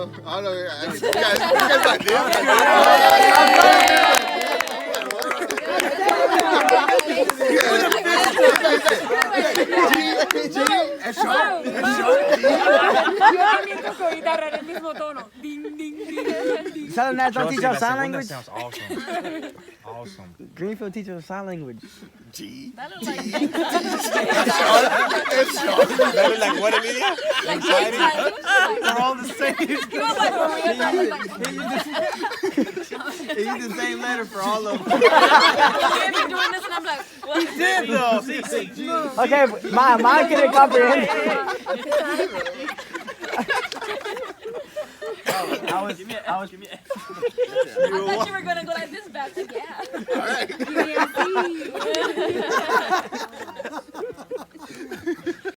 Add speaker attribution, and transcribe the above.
Speaker 1: I don't know. You guys like
Speaker 2: Southern National teach us sign language.
Speaker 3: That sounds awesome. Awesome.
Speaker 2: Greenfield teaches us sign language.
Speaker 1: G.
Speaker 4: That looks like
Speaker 3: That look like what, Emilia? Anxiety?
Speaker 2: We're all the same.
Speaker 4: you look like Maria. That looks like
Speaker 2: They use the same letter for all of them.
Speaker 4: you hear me doing this and I'm like, what?
Speaker 2: Did though. Okay, mine couldn't comprehend. I was